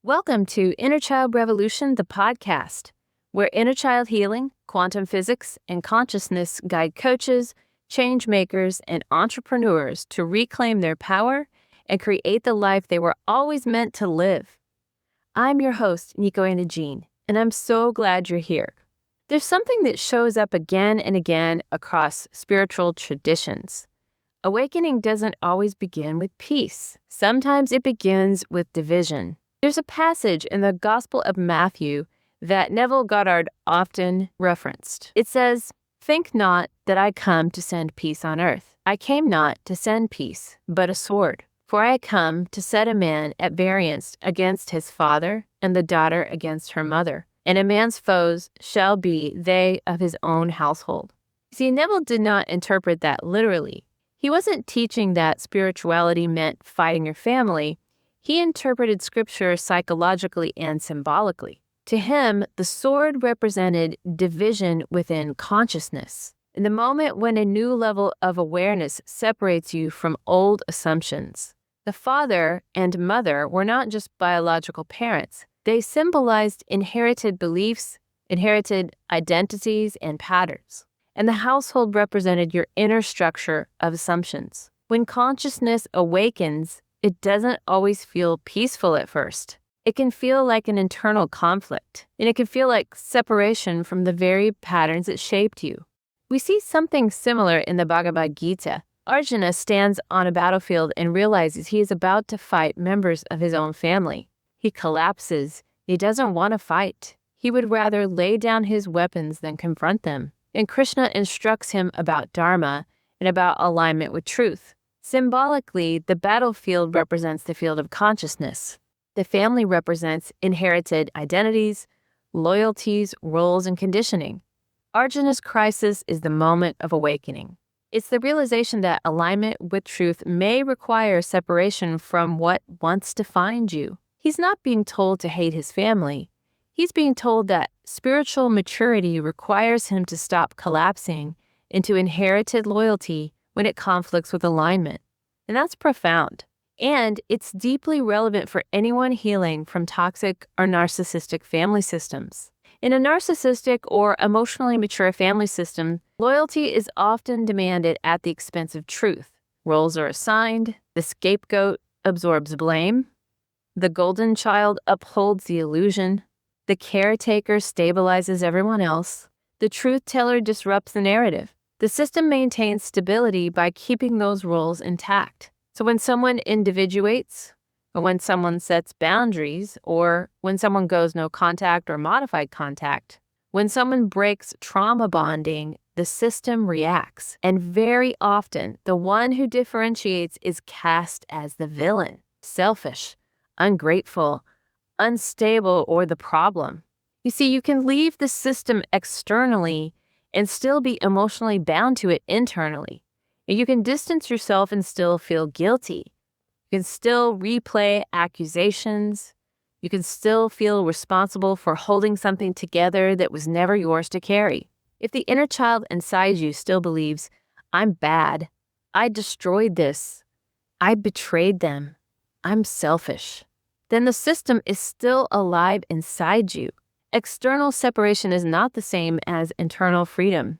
Welcome to Inner Child Revolution, the podcast, where inner child healing, quantum physics, and consciousness guide coaches, change makers, and entrepreneurs to reclaim their power and create the life they were always meant to live. I'm your host, Nico Jean, and I'm so glad you're here. There's something that shows up again and again across spiritual traditions. Awakening doesn't always begin with peace. Sometimes it begins with division. There's a passage in the Gospel of Matthew that Neville Goddard often referenced. It says, "Think not that I come to send peace on earth. I came not to send peace, but a sword. For I come to set a man at variance against his father, and the daughter against her mother. And a man's foes shall be they of his own household." See, Neville did not interpret that literally. He wasn't teaching that spirituality meant fighting your family. He interpreted scripture psychologically and symbolically. To him, the sword represented division within consciousness. In the moment when a new level of awareness separates you from old assumptions. The father and mother were not just biological parents. They symbolized inherited beliefs, inherited identities, and patterns. And the household represented your inner structure of assumptions. When consciousness awakens, it doesn't always feel peaceful at first. It can feel like an internal conflict, and it can feel like separation from the very patterns that shaped you. We see something similar in the Bhagavad Gita. Arjuna stands on a battlefield and realizes he is about to fight members of his own family. He collapses. He doesn't want to fight. He would rather lay down his weapons than confront them. And Krishna instructs him about dharma and about alignment with truth. Symbolically, the battlefield represents the field of consciousness. The family represents inherited identities, loyalties, roles, and conditioning. Arjuna's crisis is the moment of awakening. It's the realization that alignment with truth may require separation from what once defined you. He's not being told to hate his family. He's being told that spiritual maturity requires him to stop collapsing into inherited loyalty when it conflicts with alignment. And that's profound. And it's deeply relevant for anyone healing from toxic or narcissistic family systems. In a narcissistic or emotionally mature family system, loyalty is often demanded at the expense of truth. Roles are assigned, the scapegoat absorbs blame, the golden child upholds the illusion, the caretaker stabilizes everyone else, the truth teller disrupts the narrative. The system maintains stability by keeping those roles intact. So when someone individuates, or when someone sets boundaries, or when someone goes no contact or modified contact, when someone breaks trauma bonding, the system reacts. And very often, the one who differentiates is cast as the villain, selfish, ungrateful, unstable, or the problem. You see, you can leave the system externally and still be emotionally bound to it internally. You can distance yourself and still feel guilty. You can still replay accusations. You can still feel responsible for holding something together that was never yours to carry. If the inner child inside you still believes, "I'm bad, I destroyed this, I betrayed them, I'm selfish," then the system is still alive inside you. External separation is not the same as internal freedom.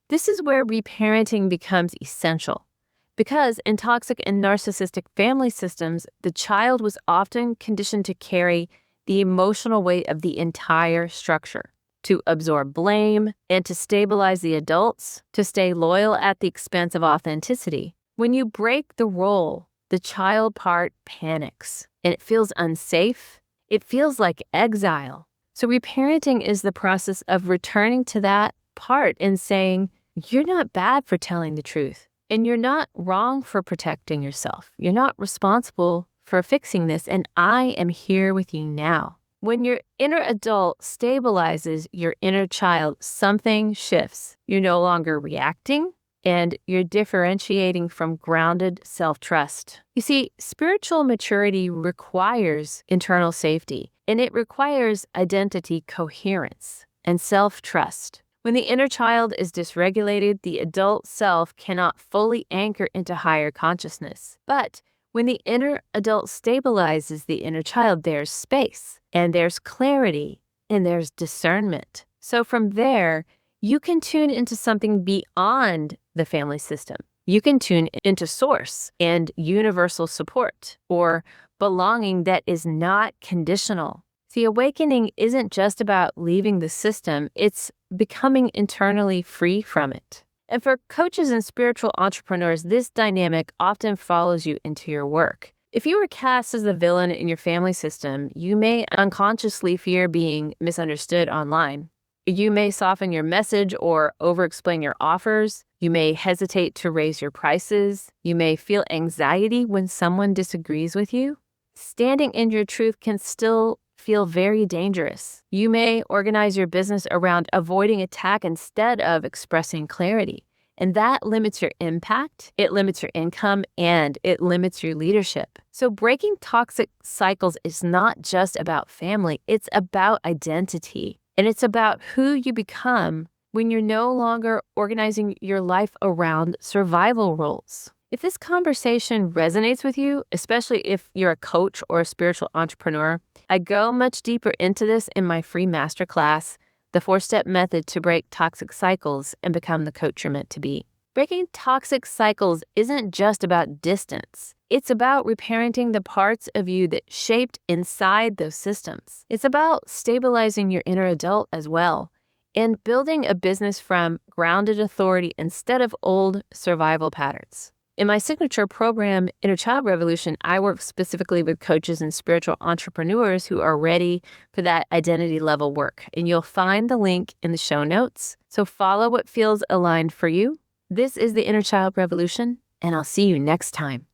This is where reparenting becomes essential. Because in toxic and narcissistic family systems, the child was often conditioned to carry the emotional weight of the entire structure, to absorb blame, and to stabilize the adults, to stay loyal at the expense of authenticity. When you break the role, the child part panics, and it feels unsafe. It feels like exile. So reparenting is the process of returning to that part and saying, you're not bad for telling the truth, and you're not wrong for protecting yourself. You're not responsible for fixing this, and I am here with you now. When your inner adult stabilizes your inner child, something shifts. You're no longer reacting, and you're differentiating from grounded self-trust. You see, spiritual maturity requires internal safety, and it requires identity coherence and self-trust. When the inner child is dysregulated, the adult self cannot fully anchor into higher consciousness. But When the inner adult stabilizes the inner child, there's space, and there's clarity, and there's discernment. So from there, you can tune into something beyond the family system. You can tune into source and universal support, or belonging that is not conditional. The awakening isn't just about leaving the system, it's becoming internally free from it. And for coaches and spiritual entrepreneurs, this dynamic often follows you into your work. If you were cast as the villain in your family system, you may unconsciously fear being misunderstood online. You may soften your message or over-explain your offers. You may hesitate to raise your prices. You may feel anxiety when someone disagrees with you. Standing in your truth can still feel very dangerous. You may organize your business around avoiding attack instead of expressing clarity. And that limits your impact, it limits your income, and it limits your leadership. So breaking toxic cycles is not just about family, it's about identity. And it's about who you become when you're no longer organizing your life around survival roles. If this conversation resonates with you, especially if you're a coach or a spiritual entrepreneur, I go much deeper into this in my free masterclass, The 4-Step Method to Break Toxic Cycles and Become the Coach You're Meant to Be. Breaking toxic cycles isn't just about distance. It's about reparenting the parts of you that shaped inside those systems. It's about stabilizing your inner adult as well and building a business from grounded authority instead of old survival patterns. In my signature program, Inner Child Revolution, I work specifically with coaches and spiritual entrepreneurs who are ready for that identity level work. And you'll find the link in the show notes. So follow what feels aligned for you. This is the Inner Child Revolution, and I'll see you next time.